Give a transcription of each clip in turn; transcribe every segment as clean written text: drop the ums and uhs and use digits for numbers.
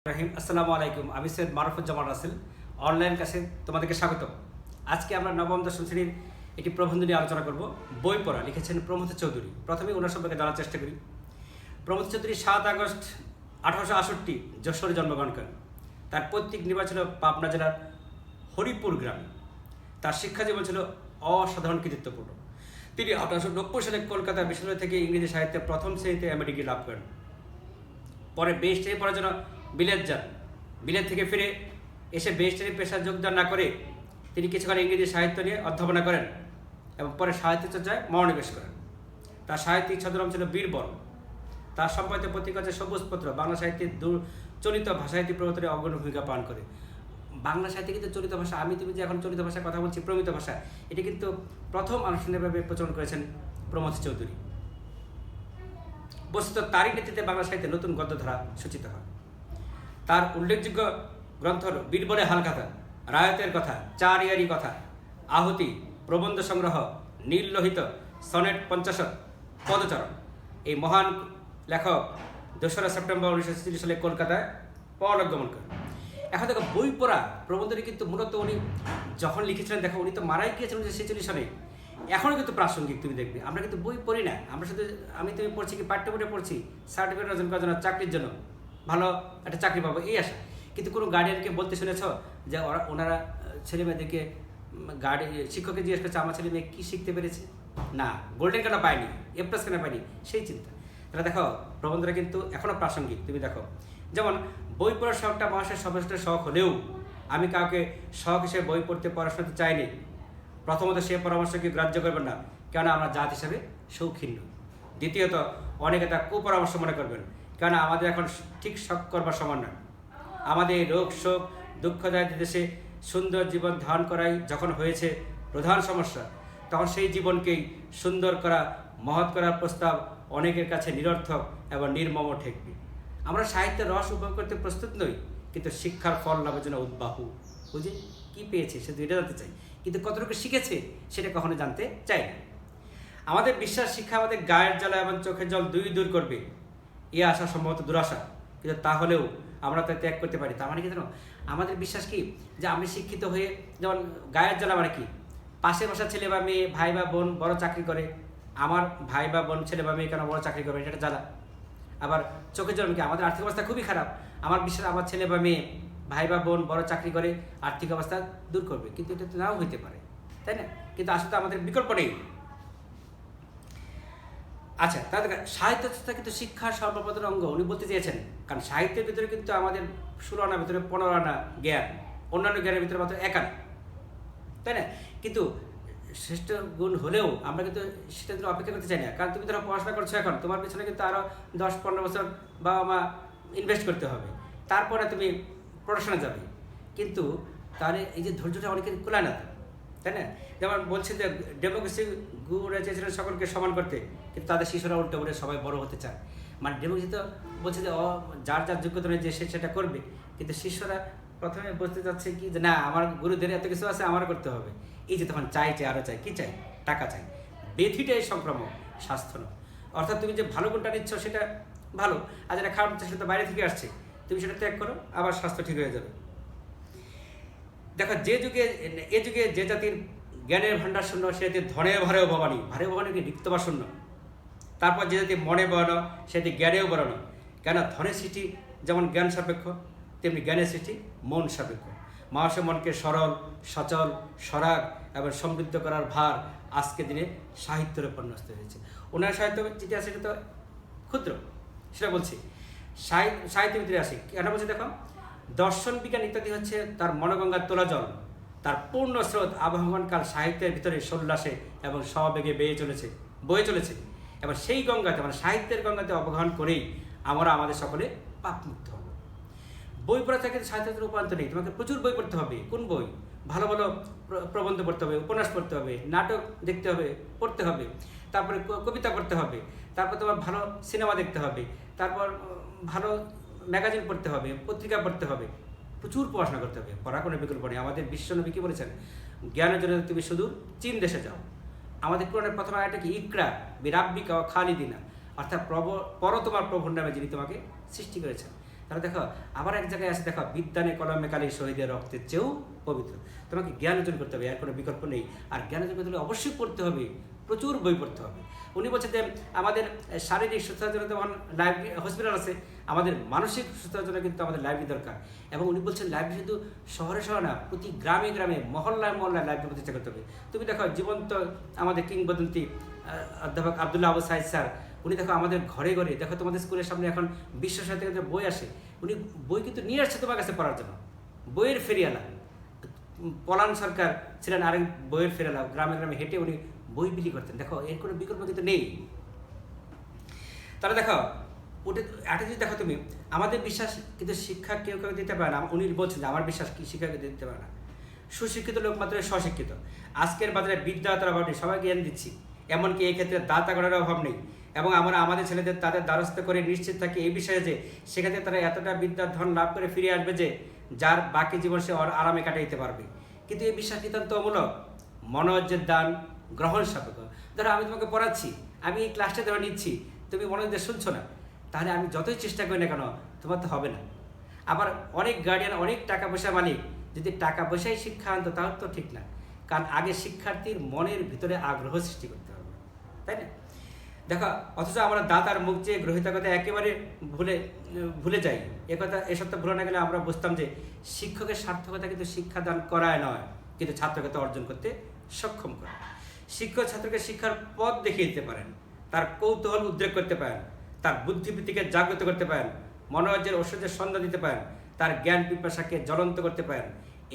রাহিম আসসালামু আলাইকুম। আমি সৈয়দ মারুফুজ্জামান রাসেল। অনলাইন ক্লাসে তোমাদেরকে স্বাগত। আজকে আমরা নবম দশম শ্রেণীর একটি প্রবন্ধ নিয়ে আলোচনা করব। বই পড়া লিখেছেন প্রমথ চৌধুরী। প্রথমে ওনার সম্পর্কে জানার চেষ্টা করি। প্রমথ চৌধুরী 7 আগস্ট 1868 যশোরে জন্মগ্রহণ করেন। তার পৈতৃক নিবাস ছিল পাবনা জেলার হরিপুর গ্রামে। তার শিক্ষা জীবন ছিল অসাধারণ কৃতিত্বপূর্ণ। তিনি 1890 সালে কলকাতা বিশ্ববিদ্যালয় থেকে ইংরেজি সাহিত্যে প্রথম শ্রেণীতে এমএ ডিগ্রি লাভ করেন। পরে বেস্টারি পড়ার জন্য বিলেত যান। বিলেত থেকে ফিরে এসে বেস্টারি পেশায় যোগদান না করে তিনি কিছুকাল ইংরেজি সাহিত্য নিয়ে অধ্যাপনা করেন এবং পরে সাহিত্য চর্চায় মনোনিবেশ করেন। তার সাহিত্যিক ছদ্মনাম ছিল বীরবল। তার সম্পাদিত পত্রিকা হচ্ছে সবুজপত্র বাংলা সাহিত্যের চলিত ভাষাসাহিত্যিক প্রবর্তনে অগ্রণী ভূমিকা পালন করে। বাংলা সাহিত্যে কিন্তু চলিত ভাষা, আমি তুমি যে এখন চলিত ভাষায় কথা বলছি, প্রমিত ভাষা, এটি কিন্তু প্রথম আনুষ্ঠানিকভাবে প্রচলন করেছেন প্রমথ চৌধুরী। বস্তুত তারই নেতৃত্বে বাংলা সাহিত্যে নতুন গদ্যধারা সূচিত হয়। তার উল্লেখযোগ্য গ্রন্থ হল বীরবলের হালখাতা, রায়তের কথা, চার ইয়ারি কথা, আহুতি, প্রবন্ধ সংগ্রহ, নীললোহিত, সনেট 50, পদচরণ। এই মহান লেখক 2রা সেপ্টেম্বর 1946 সালে কলকাতায় পরলোকগমন করেন। এখন দেখো, বই পড়া প্রবন্ধটি কিন্তু মূলত উনি যখন লিখেছিলেন, দেখো উনি তো মারাই গিয়েছিলেন 1946 সালে। এখনও কিন্তু প্রাসঙ্গিক, তুমি দেখবে। আমরা কিন্তু বই পড়ি না, আমরা শুধু আমি তুমি পড়ছি কি পাঠ্য বইটা পড়ছি সার্টিফিকেট অর্জন করার জন্য, চাকরির জন্য, ভালো একটা চাকরি পাবো, এই আশা। কিন্তু কোনো গার্ডিয়ানকে বলতে শুনেছ যে ওনারা ছেলে মেয়েদেরকে শিক্ষককে জিজ্ঞেস করছে আমার ছেলে মেয়ে কী শিখতে পেরেছে? না, গোল্ডেন কেন পায়নি, এ প্লাস কেন পায়নি, সেই চিন্তা। তাহলে দেখো, প্রবন্ধটা কিন্তু এখনও প্রাসঙ্গিক। তুমি দেখো, যেমন বই পড়ার শখটা মানুষের সর্বশ্রেষ্ঠ শখ হলেও আমি কাউকে শখ হিসেবে বই পড়তে পড়াশোনাতে চাইনি। প্রথমত, সে পরামর্শকে গ্রাহ্য করবেন না, কেননা আমরা জাত হিসাবে শৌখিন। দ্বিতীয়ত, অনেকে তা কুপরামর্শ মনে করবেন, কেননা আমাদের এখন ঠিক শখ করবার সময় নয়। আমাদের রোগ শোক দুঃখদায়ক দেশে সুন্দর জীবন ধারণ করাই যখন হয়েছে প্রধান সমস্যা, তখন সেই জীবনকেই সুন্দর করা, মহৎ করার প্রস্তাব অনেকের কাছে নিরর্থক এবং নির্মম ঠেকবে। আমরা সাহিত্যের রস উপভোগ করতে প্রস্তুত নই, কিন্তু শিক্ষার ফল লাভের জন্য উদ্বাহু। বুঝে কী পেয়েছে শুধু এটা জানতে চাই, কিন্তু কতটুকু শিখেছে সেটা কখনো জানতে চাই না। আমাদের বিশ্বাস শিক্ষা আমাদের গায়ের জ্বালা এবং চোখের জল দুই দূর করবে, এ আশা সম্ভবত দুরাশা, কিন্তু তাহলেও আমরা তা ত্যাগ করতে পারি। তার মানে কি জানো, আমাদের বিশ্বাস কি যে আমি শিক্ষিত হয়ে, যেমন গায়ের জ্বালা মানে কি, পাশের বাসার ছেলে বা মেয়ে, ভাই বা বোন বড় চাকরি করে, আমার ভাই বা বোন, ছেলে বা মেয়ে কেন বড় চাকরি করবে, এটা জ্বালা। আবার চোখের জল কি, আমাদের আর্থিক অবস্থা খুবই খারাপ, আমার বিশ্বাস আমার ছেলে বা মেয়ে, ভাই বা বোন বড় চাকরি করে আর্থিক অবস্থা দূর করবে, কিন্তু এটা তো নাও হইতে পারে, তাই না? কিন্তু আসলে আমাদের বিকল্প নেই। আচ্ছা, তাহলে সাহিত্য চর্চা কিন্তু শিক্ষার সর্বপ্রধান অঙ্গ উনি বলতে চেয়েছেন। কারণ সাহিত্যের ভিতরে কিন্তু আমাদের 16 আনার ভিতরে 15 আনা জ্ঞান, অন্যান্য জ্ঞানের ভিতরে মাত্র 1 আনা, তাই না? কিন্তু শ্রেষ্ঠ গুণ হলেও আমরা কিন্তু সেটা জন্য অপেক্ষা করতে চাই না। কারণ তুমি ধরো পড়াশোনা করছো, এখন তোমার পিছনে কিন্তু আরও 10-15 বছর বাবা মা ইনভেস্ট করতে হবে, তারপরে তুমি পড়াশোনা যাবে। কিন্তু তাহলে এই যে ধৈর্যটা অনেকে কুলায় না, তাই না? যেমন বলছে যে ডেমোক্রেসি গুরুরা চেয়েছিলেন সকলকে সমান করতে, কিন্তু তাদের শিশুরা উল্টো বলে সবাই বড় হতে চায়। মানে ডেমোক্রেসি তো বলছে যে যার যার যোগ্যতা নেই যে সে সেটা করবে, কিন্তু শিষ্যরা প্রথমে বুঝতে চাচ্ছে কি যে না, আমার গুরুদের এত কিছু আছে, আমার করতে হবে। এই যে তখন চাই আরও চাই, কী চাই? টাকা চাই। ব্যথিটাই সংক্রামক, স্বাস্থ্য নয়। অর্থাৎ তুমি যে ভালো গুণটা নিচ্ছ সেটা ভালো, আর যেটা খারাপ নিচ্ছ সেটা তো বাইরে থেকে আসছে, তুমি সেটা ত্যাগ করো, আবার স্বাস্থ্য ঠিক হয়ে যাবে। দেখো, এ যুগে যে জাতির জ্ঞানের ভাণ্ডার শূন্য, সে জাতির ধনে ভরেও ভবানী, ভারেও ভবানী কি রিক্ত বা শূন্য। তারপর যে জাতি মনে বড়, সে জাতি জ্ঞানেও বড়। কেন? ধনের সৃষ্টি যেমন জ্ঞান সাপেক্ষ, তেমনি জ্ঞানের সৃষ্টি মন সাপেক্ষ। মানুষের মনকে সরল, সচল, সরাগ এবং সমৃদ্ধ করার ভার আজকের দিনে সাহিত্যের উপর ন্যস্ত হয়েছে। ওনার সাহিত্য যেটি আছে সেটা তো ক্ষুদ্র, সেটা বলছি। সাহিত্যের ভিতরে আসে কেন বলছি, দেখো, দর্শন বিজ্ঞান ইত্যাদি হচ্ছে তার মনোগঙ্গার তোলা জল। তার পূর্ণ স্রোত আবহমানকাল সাহিত্যের ভিতরে সোল্লাসে এবং সবেগে বয়ে চলেছে। এবার সেই গঙ্গাতে, মানে সাহিত্যের গঙ্গাতে অবগাহন করেই আমরা আমাদের সকলে পাপমুক্ত হব। বই পড়া থেকে সাহিত্যের রূপান্তর নেই, তোমাকে প্রচুর বই পড়তে হবে। কোন বই? ভালো ভালো প্রবন্ধ পড়তে হবে, উপন্যাস পড়তে হবে, নাটক দেখতে হবে, পড়তে হবে, তারপরে কবিতা পড়তে হবে, তারপর তোমার ভালো সিনেমা দেখতে হবে, তারপর ভালো ম্যাগাজিন পড়তে হবে, পত্রিকা পড়তে হবে, প্রচুর পড়াশোনা করতে হবে। পড়া কোনো বিকল্প নেই। আমাদের বিশ্বনবী কি বলেছেন? জ্ঞানের জন্য তুমি শুধু চীন দেশে যাও। আমাদের কোরআনের প্রথম আয়াতটা কি? ইকরা বিরাব্বিকা ওয়া খালিদিনা, অর্থাৎ পর তোমার প্রভুর নামে যিনি তোমাকে সৃষ্টি করেছেন। তাহলে দেখো আবার এক জায়গায় আছে, দেখো বিদ্যানে কলমে কালি শহীদের রক্তের চেয়েও পবিত্র। তোমাকে জ্ঞান অর্জন করতে হবে, এর কোনো বিকল্প নেই। আর জ্ঞান অর্জন করতে হলে অবশ্যই পড়তে হবে, প্রচুর বই পড়তে হবে। উনি বলছেন যে আমাদের শারীরিক সুস্থতার জন্য যেমন লাইব্রেরি হসপিটাল আছে, আমাদের মানসিক সুস্থতার জন্য কিন্তু আমাদের লাইব্রেরি দরকার। এবং উনি বলছেন লাইব্রেরি শুধু শহরে শহরে না, প্রতি গ্রামে গ্রামে মহল্লায় মহল্লায় লাইব্রেরি প্রতিষ্ঠা করতে হবে। তুমি দেখো জীবন্ত আমাদের কিংবদন্তি অধ্যাপক আবদুল্লাহ আবু সাইদ স্যার, উনি দেখো আমাদের ঘরে ঘরে, দেখো তোমাদের স্কুলের সামনে এখন বিশ্ব সাহিত্যের বই আসে, উনি বই কিন্তু নিয়ে আসছে তোমার কাছে পড়ার জন্য, বইয়ের ফেরিয়ালা। পলান সরকার ছিলেন আরেক বইয়ের ফেরিয়ালা, গ্রামে গ্রামে হেঁটে উনি বই বিলি করতেন। দেখো এর কোনো বিকল্প কিন্তু নেই। তাহলে দেখো ওটা একটা যদি দেখো তুমি, আমাদের বিশ্বাস কিন্তু শিক্ষা কেউ কেউ দিতে পারে না। উনি বলছেন যে আমার বিশ্বাস কি শিক্ষা কেউ দিতে পারে না, সুশিক্ষিত লোক মাত্র স্বশিক্ষিত। আজকের বাজারে বিদ্যাতার অভাব নেই, সবাই জ্ঞান দিচ্ছি, এমনকি এই ক্ষেত্রে দাতা করার অভাব নেই। এবং আমরা আমাদের ছেলেদের তাদের দ্বারস্থ করে নিশ্চিত থাকি এই বিষয়ে যে সেক্ষেত্রে তারা এতটা বিদ্যার ধন লাভ করে ফিরে আসবে যে যার বাকি জীবন সে আরামে কাটাইতে পারবে। কিন্তু এই বিশ্বাস নিতান্ত অমূলক, মনোজ্ঞের দান গ্রহণ সাপেক্ষ। ধরো আমি তোমাকে পড়াচ্ছি, আমি এই ক্লাসটা ধরে নিচ্ছি, তুমি মনোযোগ দিয়ে শুনছো না, তাহলে আমি যতই চেষ্টা করি না কেন তোমার তো হবে না। আবার অনেক গার্ডিয়ান, অনেক টাকা পয়সা মালিক যদি টাকা পয়সায় শিক্ষা আনতো তাহলে তো ঠিক না, কারণ আগে শিক্ষার্থীর মনের ভিতরে আগ্রহ সৃষ্টি করতে হবে, তাই না? দেখো অথচ আমরা দাতার মুখ চেয়ে গ্রহিতা কথা একেবারে ভুলে যাই। এসব তো ভুলে না গেলে আমরা বুঝতাম যে শিক্ষকের সার্থকতা কিন্তু শিক্ষাদান করায় নয়, কিন্তু ছাত্রকে অর্জন করতে সক্ষম করে। শিক্ষক ছাত্রকে শিক্ষার পথ দেখিয়ে দিতে পারেন, তার কৌতূহল উদ্রেক করতে পারেন, তার বুদ্ধিবৃত্তিকে জাগ্রত করতে পারেন, মনোজ্ঞের ঐশ্বর্যের সন্ধান দিতে পারেন, তার জ্ঞান পিপাসাকে জ্বলন্ত করতে পারেন।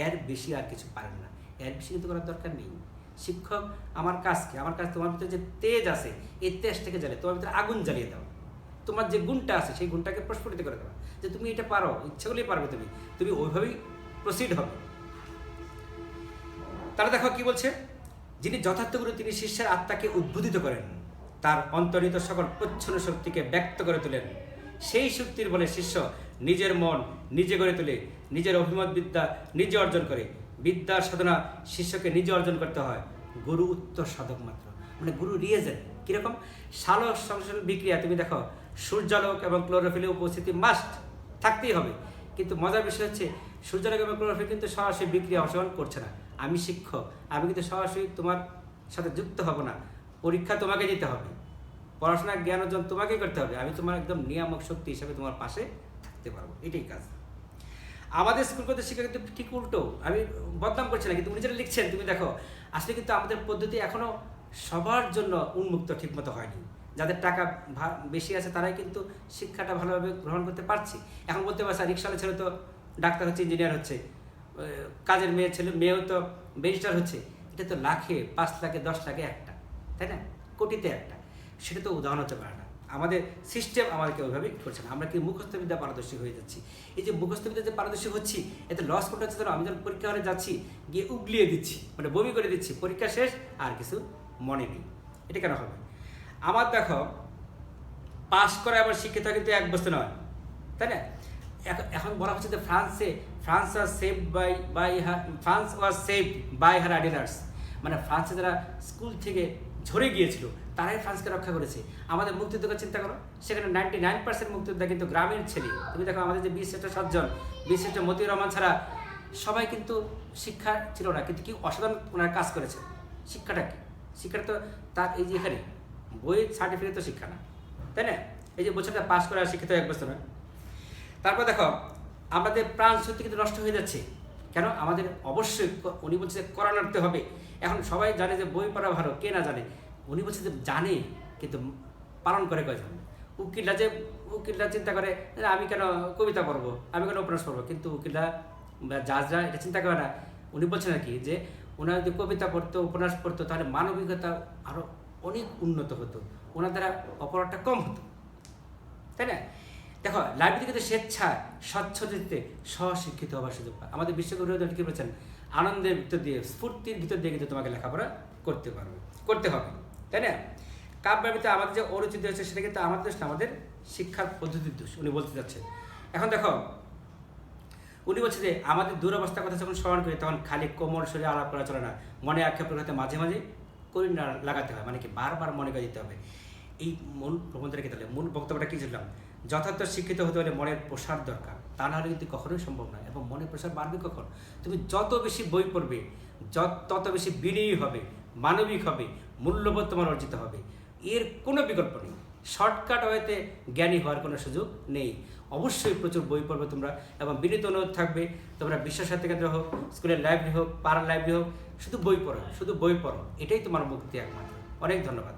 এর বেশি আর কিছু পারেন না, এর বেশি কিন্তু করার দরকার নেই। শিক্ষক আমার কাজ কি? আমার কাজ তোমার ভিতরে যে তেজ আছে এই তেজটাকে জ্বালিয়ে, তোমার ভিতরে আগুন জ্বালিয়ে দাও। তোমার যে গুণটা আছে সেই গুণটাকে প্রস্ফুটিত করে দেওয়া, যে তুমি এটা পারো, ইচ্ছা করলেই পারবে, তুমি ওইভাবেই প্রসিড হবে। তারা দেখো কি বলছে, যিনি যথার্থ গুরু তিনি শিষ্যের আত্মাকে উদ্বোধিত করেন, তার অন্তর্নিহিত সকল প্রচ্ছন্ন শক্তিকে ব্যক্ত করে তোলেন। সেই শক্তির বলে শিষ্য নিজের মন নিজে গড়ে তোলে, নিজের অভিমত বিদ্যা নিজে অর্জন করে। বিদ্যার সাধনা শিষ্যকে নিজে অর্জন করতে হয়, গুরু উত্তর সাধক মাত্র। মানে গুরু রিয়েজেন্ট কীরকম? সালোক সংশ্লেষণ বিক্রিয়া, তুমি দেখো সূর্যালোক এবং ক্লোরোফিলের উপস্থিতি মাস্ট থাকতেই হবে। কিন্তু মজার বিষয় হচ্ছে সূর্যালোক এবং ক্লোরোফিল কিন্তু সরাসরি বিক্রিয়া অংশগ্রহণ করছে না। আমি শিক্ষক, আমি কিন্তু সরাসরি তোমার সাথে যুক্ত হব না, পরীক্ষা তোমাকে দিতে হবে, পড়াশোনার জ্ঞান অর্জন তোমাকেই করতে হবে, আমি তোমার একদম নিয়ামক শক্তি হিসাবে তোমার পাশে থাকতে পারবো, এটাই কাজ। আমাদের স্কুল পদ্ধতি শিক্ষা কিন্তু ঠিক উল্টো, আমি বদনাম করছি না, কিন্তু উনি যেটা লিখছেন তুমি দেখো আসলে কিন্তু আমাদের পদ্ধতি এখনও সবার জন্য উন্মুক্ত ঠিকমতো হয়নি। যাদের টাকা বেশি আছে তারাই কিন্তু শিক্ষাটা ভালোভাবে গ্রহণ করতে পারছি। এখন বলতে পারছে রিক্সাওয়ালা ছেলে তো ডাক্তার হচ্ছে, ইঞ্জিনিয়ার হচ্ছে, কাজের মেয়েও তো ব্যারিস্টার হচ্ছে। এটা তো লাখে, 5 লাখে, 10 লাখে একটা, তাই না? কোটিতে একটা, সেটা তো উদাহরণ হতে পারে না। আমাদের সিস্টেম আমাদেরকে ওইভাবেই করছে না, আমরা কি মুখস্থবিদ্যা পারদর্শী হয়ে যাচ্ছি। এই যে মুখস্থবিদ্যা যে পারদর্শী হচ্ছি, এতে লস কোনটা হচ্ছে ধরো আমি যখন পরীক্ষা হলে যাচ্ছি গিয়ে উগলিয়ে দিচ্ছি, মানে বমি করে দিচ্ছি, পরীক্ষা শেষ আর কিছু মনে নেই। এটা কেন হবে? আমার দেখো পাস করা এবং শিক্ষিত কিন্তু এক বস্তু নয়, তাই না? এখন বলা হচ্ছে যে France was saved by her idealists, মানে ফ্রান্সে যারা স্কুল থেকে ঝরে গিয়েছিল তারাই ফ্রান্সকে রক্ষা করেছে। আমাদের মুক্তিযোদ্ধাকে চিন্তা করো, সেখানে 99% মুক্তিযোদ্ধা কিন্তু গ্রামের ছেলে। তুমি দেখো আমাদের যে বীরশ্রেষ্ঠ 7 জন, বীরশ্রেষ্ঠ মতিউর রহমান ছাড়া সবাই কিন্তু শিক্ষা ছিল না, কিন্তু কি অসাধারণ ওনারা কাজ করেছে। শিক্ষাটা কি? শিক্ষাটা তো তার এই যে এখানে বইয়ের সার্টিফিকেট তো শিক্ষা না, তাই না? এই যে বছরটা পাস করা শিক্ষিত এক বছর নয়। তারপর দেখো আমাদের প্রাণ শক্তি কিন্তু নষ্ট হয়ে যাচ্ছে। কেন? আমাদের অবশ্যই উনি বলছে করা নাড়তে হবে। এখন সবাই জানে যে বই পড়া ভালো, কে না জানে? উনি বলছে যে জানে, কিন্তু পালন করে কয়জন? উকিলরা চিন্তা করে আমি কেন কবিতা পড়বো, আমি কেন উপন্যাস পড়বো, কিন্তু উকিলরা জাজরা এটা চিন্তা করে না। উনি বলছেন আর কি যে ওনারা যদি কবিতা পড়তো, উপন্যাস পড়তো, তাহলে মানবিকতা আরও অনেক উন্নত হতো, ওনার দ্বারা অপরাধটা কম হতো, তাই না? দেখো লাইব্রেরি কিন্তু স্বেচ্ছায় স্বচ্ছতে স্বশিক্ষিত হওয়ার সুযোগ পায়। আমাদের বিশ্বকবি কি বলেছেন? আনন্দের ভিতর দিয়ে, স্ফূর্তির ভিতর দিয়ে কিন্তু তোমাকে লেখাপড়া করতে হবে, তাই না? কাব্যের ভিতরে আমাদের যে অরুচিত হচ্ছে সেটা কিন্তু আমাদের দোষ না, আমাদের শিক্ষার পদ্ধতির দোষ উনি বলতে যাচ্ছেন। এখন দেখো উনি বলছে যে আমাদের দুরবস্থার কথা যখন স্মরণ করি তখন খালি কোমল শরীরে আলাপ করা চলে না, মনে আক্ষেপের কথা মাঝে মাঝে করি না লাগাতে হয়, মানে কি বারবার মনে করে দিতে হবে। এই মূল প্রবন্ধটা কি তাহলে মূল বক্তব্যটা কি ছিলাম, যথার্থ শিক্ষিত হতে হলে মনের প্রসার দরকার, তা না হলে কিন্তু কখনোই সম্ভব নয়। এবং মনের প্রসার বাড়বে কখন? তুমি যত বেশি বই পড়বে, তত বেশি বিনয়ী হবে, মানবিক হবে, মূল্যবোধ তোমার অর্জিত হবে। এর কোনো বিকল্প নেই। শর্টকাট ওয়েতে জ্ঞানী হওয়ার কোনো সুযোগ নেই। অবশ্যই প্রচুর বই পড়বে তোমরা, এবং বিনীত অনুরোধ থাকবে তোমরা বিশ্ব সাহিত্য কেন্দ্র হোক, স্কুলের লাইব্রেরি হোক, পাড়ার লাইব্রেরি হোক, শুধু বই পড়ো, শুধু বই পড়ো, এটাই তোমার মুক্তি একমাত্র। অনেক ধন্যবাদ।